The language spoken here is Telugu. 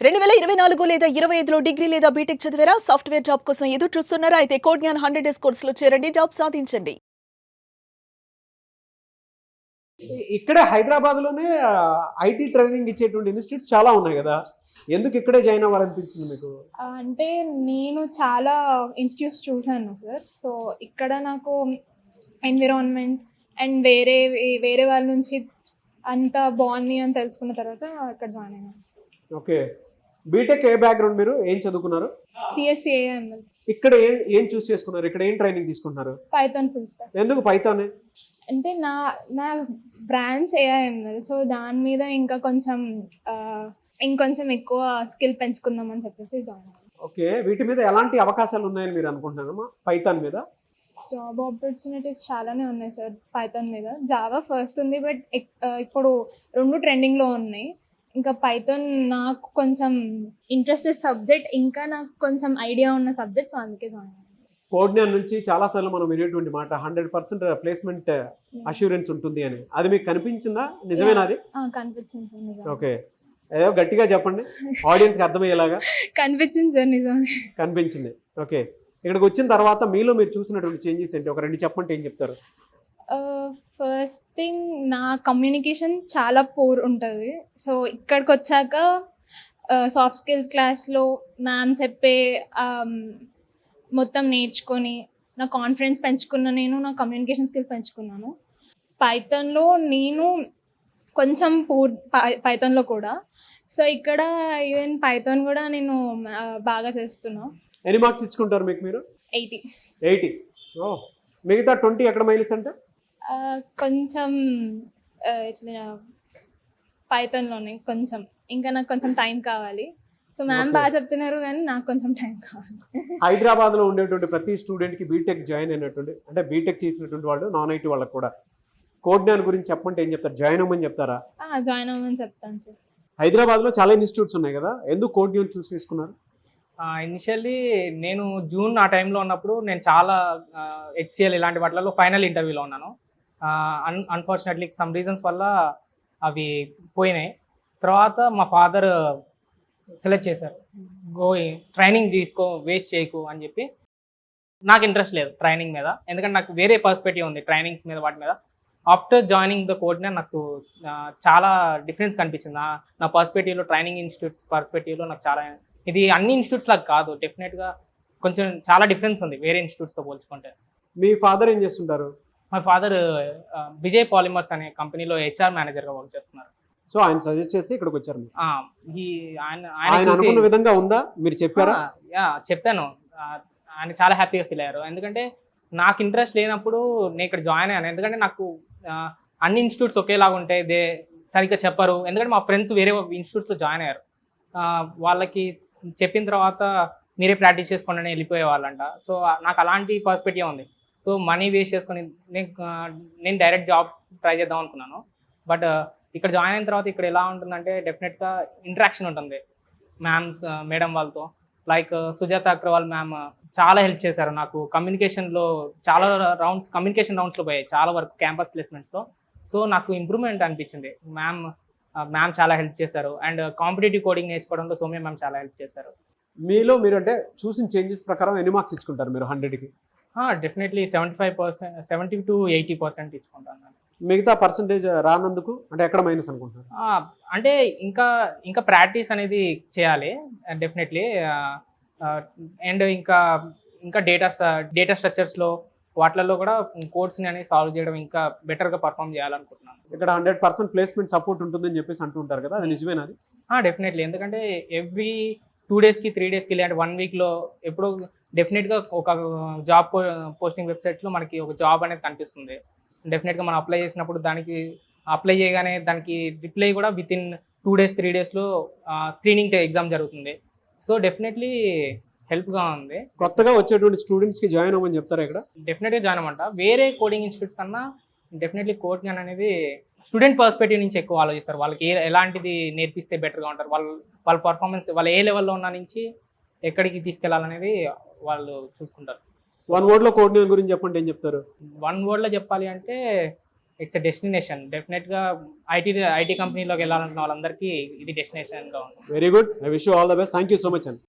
2024 లేదా 25లో డిగ్రీ లేదా బీటెక్ చదివారా? సాఫ్ట్‌వేర్ జాబ్ కోసం ఎదురు చూస్తున్నారా? అయితే కోడ్ జ్ఞాన్ 100 డేస్ కోర్సులో చేరండి. జాబ్ సాధించండి. ఇక్కడే హైదరాబాద్‌లోనే ఐటీ ట్రైనింగ్ ఇచ్చేటువంటి ఇన్‌స్టిట్యూట్స్ చాలా ఉన్నాయి గదా! ఎందుకు ఇక్కడే జాయిన్ అవ్వాలనిపించింది మీకు? అంటే నేను చాలా ఇన్‌స్టిట్యూట్స్ చూసాను సార్. సో, ఇక్కడ నాకు ఎన్విరాన్మెంట్ అండ్ వేరే వాళ్ళ నుంచి అంత బాగుంది అని తెలుసుకున్న తర్వాత ఇక్కడ జాయిన్ అయ్యాను. ఓకే. బీటెక్ ఏ బ్యాక్‌గ్రౌండ్ మీరు? ఏం చదువుకున్నారు? సిఎస్సి ఏఎంఎల్, ఇక్కడ ఏం చూస్ చేసుకున్నారు? ఇక్కడ ఏం ట్రైనింగ్ తీసుకుంటున్నారు? Python full stock. ఎందుకు పైథానే? అంటే నా బ్రాంచ్ ఏఐఎంఎల్. సో, దాని మీద ఇంకొంచెం ఎక్కువ స్కిల్ పెంచుకుందామని చెప్పేసి జాయిన్ అయ్యాను. ఓకే. వీటి మీద ఎలాంటి అవకాశాలు ఉన్నాయని మీరు అనుకుంటున్నారమ్మా? పైథాన్ మీద? జాబ్ ఆపర్చునిటీస్ చాలానే ఉన్నాయి సార్ పైథాన్ మీద. జావా ఫస్ట్ ఉంది, బట్ ఇప్పుడు 2 ట్రెండింగ్‌లో ఉన్నాయి. ఇంకా పైథాన్ నాకు కొంచెం ఇంట్రెస్టెడ్ సబ్జెక్ట్, ఇంకా నాకు కొంచెం ఐడియా ఉన్న సబ్జెక్ట్. సో, అందుకే జాయిన్ అయ్యాను. కోడ్ జ్ఞాన్ నుంచి చాలా సార్లు మనం వినేటువంటి మాట 100% ప్లేస్‌మెంట్ అష్యూరెన్స్ ఉంటుంది అని. అది మీకు కనిపించిందా? నిజమేనా అది? కనిపించింది సార్ నిజం. ఓకే. ఏదో గట్టిగా చెప్పండి ఆడియన్స్‌కి అర్థమయ్యేలాగా. కనిపించింది సార్ నిజమే. కనిపించింది. ఓకే. ఇక్కడికి వచ్చిన తర్వాత మీలో మీరు చూసినటువంటి చేంజెస్ ఏంటి? ఒక 2 చెప్పంటే ఏం చెప్తారు? ఫస్ట్ థింగ్, నా కమ్యూనికేషన్ చాలా పూర్ ఉంటుంది. సో, ఇక్కడికి వచ్చాక సాఫ్ట్ స్కిల్స్ క్లాస్లో మ్యామ్ చెప్పే మొత్తం నేర్చుకొని నా కాన్ఫిడెన్స్ పెంచుకున్న, నా కమ్యూనికేషన్ స్కిల్ పెంచుకున్నాను. పైథాన్లో నేను కొంచెం పైథాన్లో కూడా. సో, ఇక్కడ ఈవెన్ పైథాన్ కూడా నేను బాగా చేస్తున్నా. ఎన్ని మార్క్స్ ఇచ్చుకుంటారు మీకు మీరు? 80. 80. ఓహ్! మిగతా 20 ఎక్కడ మైనస్ అంటే? కొంచెం ఇట్లా పైథాన్‌లోనే కొంచెం. ఇంకా నాకు కొంచెం టైం కావాలి. సో, మ్యామ్ బాగా చెప్తున్నారు కానీ నాకు కొంచెం టైం కావాలి. హైదరాబాద్‌లో ఉండేటువంటి ప్రతి స్టూడెంట్‌కి బీటెక్ జాయిన్ అయినటువంటి, అంటే బీటెక్ చేసినటువంటి వాళ్ళు, నాన్ ఐటీ వాళ్ళకి కూడా కోడ్ జ్ఞాన్ గురించి చెప్పమంటే ఏం చెప్తారు? జాయిన్ అవ్వమని చెప్తారా? జాయిన్ అవ్వమని చెప్తాను సార్. హైదరాబాద్‌లో చాలా ఇన్‌స్టిట్యూట్స్ ఉన్నాయి కదా! ఎందుకు కోడ్ జ్ఞాన్ చూస్ చేసుకున్నారు? ఇనిషియల్లీ నేను జూన్ ఆ టైంలో ఉన్నప్పుడు నేను చాలా హెచ్సిఎల్ ఇలాంటి వాటిలలో ఫైనల్ ఇంటర్వ్యూలో ఉన్నాను. అన్ఫార్చునేట్లీ సమ్ రీజన్స్ వల్ల అవి పోయినాయి. తర్వాత మా ఫాదర్ సెలెక్ట్ చేశారు, ట్రైనింగ్ తీసుకో, వేస్ట్ చేయకు అని చెప్పి. నాకు ఇంట్రెస్ట్ లేదు ట్రైనింగ్ మీద, ఎందుకంటే నాకు వేరే పర్స్పెక్టివ్ ఉంది ట్రైనింగ్స్ మీద, వాటి మీద. ఆఫ్టర్ జాయినింగ్ ద కోడ్నే నాకు చాలా డిఫరెన్స్ కనిపించింది. నా పర్స్పెక్టివ్లో, ట్రైనింగ్ ఇన్స్టిట్యూట్స్ పర్స్పెక్టివ్లో నాకు చాలా, ఇది అన్ని ఇన్స్టిట్యూట్స్ లాగా కాదు, డెఫినెట్గా కొంచెం చాలా డిఫరెన్స్ ఉంది వేరే ఇన్స్టిట్యూట్స్తో పోల్చుకుంటే. మీ ఫాదర్ ఏం చేస్తుంటారు? మా ఫాదర్ విజయ్ పాలిమర్స్ అనే కంపెనీలో హెచ్ఆర్ మేనేజర్గా వర్క్ చేస్తున్నారు. సో, ఆయన సజెస్ట్ చేసి ఇక్కడికి వచ్చారు మీరు. ఆయన ఆయన అనుకున్న విధంగా ఉందా? మీరు చెప్పారా? చెప్పాను. ఆయన చాలా హ్యాపీగా ఫీల్ అయ్యారు. ఎందుకంటే నాకు ఇంట్రెస్ట్ లేనప్పుడు నేను ఇక్కడ జాయిన్ అయ్యాను. ఎందుకంటే నాకు అన్ని ఇన్స్టిట్యూట్స్ ఒకేలాగా ఉంటాయి, సరిగ్గా చెప్పరు. ఎందుకంటే మా ఫ్రెండ్స్ వేరే ఇన్స్టిట్యూట్స్లో జాయిన్ అయ్యారు. వాళ్ళకి చెప్పిన తర్వాత మీరే ప్రాక్టీస్ చేసుకోండి అని వెళ్ళిపోయే వాళ్ళంట. సో, నాకు అలాంటి పర్స్పెక్టివ్ ఉంది. సో, మనీ వేస్ట్ చేసుకొని నేను డైరెక్ట్ జాబ్ ట్రై చేద్దాం అనుకున్నాను. బట్ ఇక్కడ జాయిన్ అయిన తర్వాత ఇక్కడ ఎలా ఉంటుందంటే డెఫినెట్గా ఇంటరాక్షన్ ఉంటుంది మేడం వాళ్ళతో. లైక్ సుజాత అగ్రవాల్ మ్యామ్ చాలా హెల్ప్ చేశారు నాకు. కమ్యూనికేషన్లో చాలా కమ్యూనికేషన్ రౌండ్స్లో పోయాయి చాలా వరకు క్యాంపస్ ప్లేస్మెంట్స్లో. సో, నాకు ఇంప్రూవ్మెంట్ అనిపించింది. మ్యామ్ చాలా హెల్ప్ చేశారు. అండ్ కాంపిటేటివ్ కోడింగ్ నేర్చుకోవడంలో సౌమ్య మ్యామ్ చాలా హెల్ప్ చేశారు. మీలో మీరు అంటే చూసిన చేంజెస్ ప్రకారం ఎన్ని మార్క్స్ ఇచ్చుకుంటారు మీరు 100కి? Definitely 75%, 70 to 80% ఇచ్చుకుంటాను. మిగతా పర్సంటేజ్ రానందుకు అంటే ఎక్కడ మైనస్ అనుకుంటున్నారు? అంటే ఇంకా ప్రాక్టీస్ అనేది చేయాలి డెఫినెట్లీ. అండ్ ఇంకా డేటా స్ట్రక్చర్స్లో వాటిలలో కూడా కోడ్స్ని అనేది సాల్వ్ చేయడం, ఇంకా బెటర్గా పర్ఫామ్ చేయాలనుకుంటున్నాను. ఇక్కడ 100% ప్లేస్మెంట్ సపోర్ట్ ఉంటుందని చెప్పేసి అంటుంటారు కదా, అది నిజమేనా? అది డెఫినెట్లీ. ఎందుకంటే ఎవ్రీ 2 డేస్కి 3 డేస్కి లేదంటే 1 వీక్లో ఎప్పుడో డెఫినెట్గా ఒక జాబ్ పోస్టింగ్ వెబ్సైట్లో మనకి ఒక జాబ్ అనేది కనిపిస్తుంది. డెఫినెట్గా మనం అప్లై చేసినప్పుడు అప్లై చేయగానే దానికి రిప్లై కూడా విత్ ఇన్ 2 డేస్ 3 డేస్లో స్క్రీనింగ్ ఎగ్జామ్ జరుగుతుంది. సో, డెఫినెట్లీ హెల్ప్గా ఉంది. కొత్తగా వచ్చేటువంటి స్టూడెంట్స్కి జాయిన్ అవ్వమని చెప్తారా ఇక్కడ? డెఫినెట్గా జాయిన్ అవ్వమంట. వేరే కోడింగ్ ఇన్స్టిట్యూట్స్ కన్నా డెఫినెట్లీ కోడ్ జ్ఞాన్ అనేది స్టూడెంట్ పర్స్పెక్టివ్ నుంచి ఎక్కువ ఆలోచిస్తారు. వాళ్ళకి ఎలాంటిది నేర్పిస్తే బెటర్గా ఉంటారు, వాళ్ళ పర్ఫార్మెన్స్, వాళ్ళు ఏ లెవెల్లో ఉన్న నుంచి ఎక్కడికి తీసుకెళ్లాలనేది వాళ్ళు చూసుకుంటారు. 1 wordలో కోడ్ జ్ఞాన్ గురించి చెప్పండి, ఏం చెప్తారు? 1 wordలో చెప్పాలి అంటే ఇట్స్ ఎ డెస్టినేషన్. డెఫినెట్గా ఐటీ కంపెనీలోకి వెళ్ళాలనుకున్న వాళ్ళందరికీ ఇది డెస్టినేషన్గా ఉంది. Very good. I wish you all the best. Thank you so much అండి.